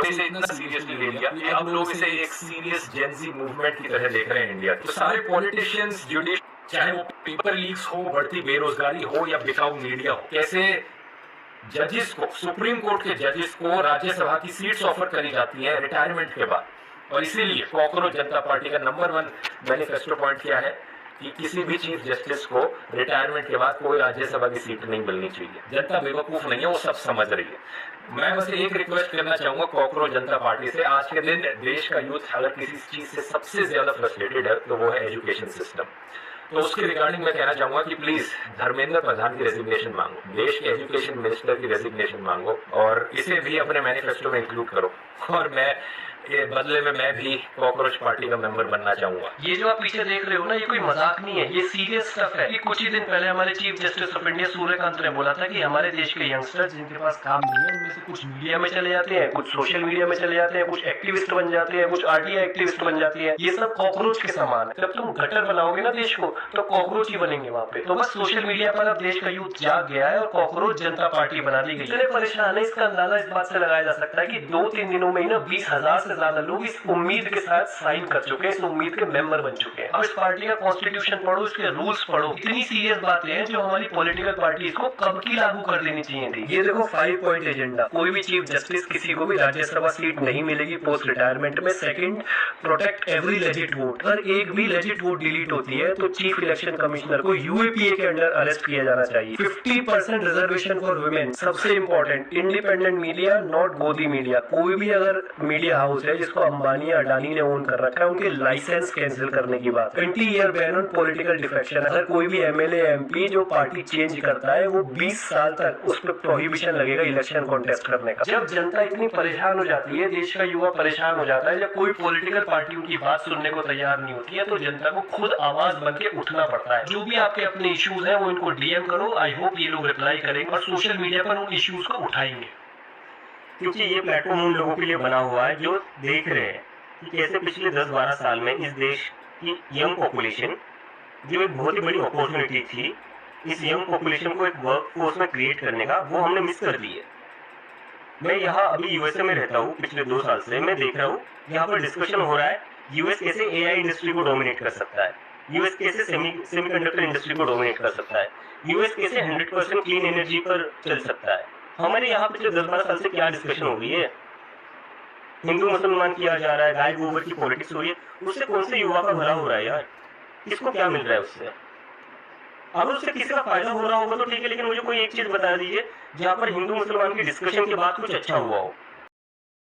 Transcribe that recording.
ने इसे इतना सीरियसली ले लिया कि अब लोग इसे एक सीरियस जेनजी मूवमेंट की तरह देख रहे हैं इंडिया के। तो सारे पॉलिटिशियंस, जुडिशियल, चाहे वो पेपर लीक्स हो, बढ़ती बेरोजगारी हो या बिकाऊ मीडिया हो, कैसे जजेस को, सुप्रीम कोर्ट के जजेस को राज्यसभा की सीट्स ऑफर करी जाती हैं रिटायरमेंट के बाद। और इसीलिए कॉकरोच जनता पार्टी का नंबर 1 मैनिफेस्टो पॉइंट क्या है कि किसी भी चीफ जस्टिस को रिटायरमेंट के बाद कोई राज्यसभा की सीट नहीं मिलनी चाहिए। जनता बेवकूफ नहीं है, वो सब समझ रही है। मैं बस एक रिक्वेस्ट करना चाहूंगा कॉकरोच जनता पार्टी से, आज के दिन देश का यूथ अगर किसी चीज से सबसे ज्यादा फ्रस्ट्रेटेड है तो वो है एजुकेशन सिस्टम। तो उसके रिगार्डिंग मैं कहना चाहूंगा कि प्लीज धर्मेंद्र प्रधान की रेजिग्नेशन मांगो, देश के एजुकेशन मिनिस्टर की रेजिग्नेशन मांगो और इसे भी अपने मैनिफेस्टो में इंक्लूड करो। और मैं ये बदले में मैं भी कॉकरोच पार्टी का मेंबर बनना चाहूंगा। ये जो आप पीछे देख रहे हो ना, ये कोई मजाक नहीं है, ये सीरियस स्टफ है। ये कुछ ही दिन पहले हमारे chief justice of India Suryakant ने बोला था कि हमारे देश के यंगस्टर्स जिनके पास काम नहीं है, उनमें से कुछ मीडिया में चले जाते हैं, कुछ सोशल मीडिया में चले जाते हैं, कुछ एक्टिविस्ट बन जाते हैं, कुछ आरटीआई एक्टिविस्ट बन जाती है। ये सब कॉकरोच के समान है। जब तुम गटर बनाओगे ना देश को, तो कॉकरोच ही बनेंगे वहाँ पे। तो बस सोशल मीडिया पर अब देश का यूथ जाग गया है और कॉकरोच जनता पार्टी बना दी गई। इतने परेशान है, इसका अंदाजा इस बात से लगाया जा सकता है कि 2-3 दिनों में ही ना 20,000 से ज्यादा लोग इस उम्मीद के साथ साइन कर चुके हैं, इस उम्मीद के मेंबर बन चुके हैं। अब इस पार्टी का कॉन्स्टिट्यूशन पढ़ो, इसके रूल्स पढ़ो, इतनी सीरियस बातें हैं जो हमारी पॉलिटिकल पार्टी इसको कब की लागू कर देनी चाहिए थी। ये देखो 5 पॉइंट एजेंडा, कोई भी चीफ जस्टिस किसी को भी राज्यसभा सीट नहीं मिलेगी पोस्ट रिटायरमेंट में। Second, protect every legit vote, अगर एक भी लेजिट वोट डिलीट होती है तो चीफ इलेक्शन कमिश्नर को यूएपीए के अंडर अरेस्ट किया जाना चाहिए। 50% रिजर्वेशन फॉर वुमेन, सबसे इंपॉर्टेंट, इंडिपेंडेंट मीडिया, नॉट गोदी मीडिया। कोई भी अगर मीडिया हाउस है जिसको अंबानी अडानी ने ओन कर रखा है, उनके लाइसेंस कैंसिल करने की बात। 20 year ban on political defection, अगर कोई भी एमएलए एमपी जो पार्टी चेंज करता है वो 20 साल तक उस पर प्रोहिबिशन लगेगा इलेक्शन कॉन्टेस्ट करने का। जब जनता इतनी परेशान हो जाती है, देश का युवा परेशान हो जाता है, जब कोई पॉलिटिकल पार्टी उनकी बात सुनने को तैयार नहीं होती है, तो जनता को खुद आवाज बन के उठना पड़ता है। जो भी आपके अपने इश्यूज हैं वो इनको डीएम करो, आई होप ये लोग रिप्लाई करेंगे और सोशल मीडिया पर उन इश्यूज को उठाएंगे, क्योंकि ये प्लेटफॉर्म उन लोगों के लिए बना हुआ है जो देख रहे हैं कि कैसे पिछले 10-12 साल में इस देश की यंग पॉपुलेशन, जो एक बहुत ही बड़ी अपॉर्चुनिटी थी, इस यंग पॉपुलेशन को एक वर्क फोर्स में क्रिएट करने का, वो हमने मिस कर दी है। मैं यहाँ अभी यूएसए में रहता हूँ, पिछले 2 साल से मैं देख रहा हूँ यहाँ पर डिस्कशन हो रहा है यूएस कैसे एआई इंडस्ट्री को डोमिनेट कर सकता है, यूएस कैसे सेमीकंडक्टर इंडस्ट्री को डोमिनेट कर सकता है, यूएस कैसे 100% क्लीन एनर्जी पर चल सकता है। हमारे यहाँ पिछले 10-12 साल से क्या डिस्कशन हो रही है, हिंदू मुसलमान किया जा रहा है, गाय गोबर की पॉलिटिक्स हो रही है, उससे कौन से युवा का भला हो रहा है यार? किसको क्या मिल रहा है उससे? अगर उससे किसी का फायदा हो रहा होगा तो ठीक है, लेकिन मुझे कोई एक चीज बता दीजिए जहाँ पर हिंदू मुसलमान की डिस्कशन के बाद कुछ अच्छा हुआ हो।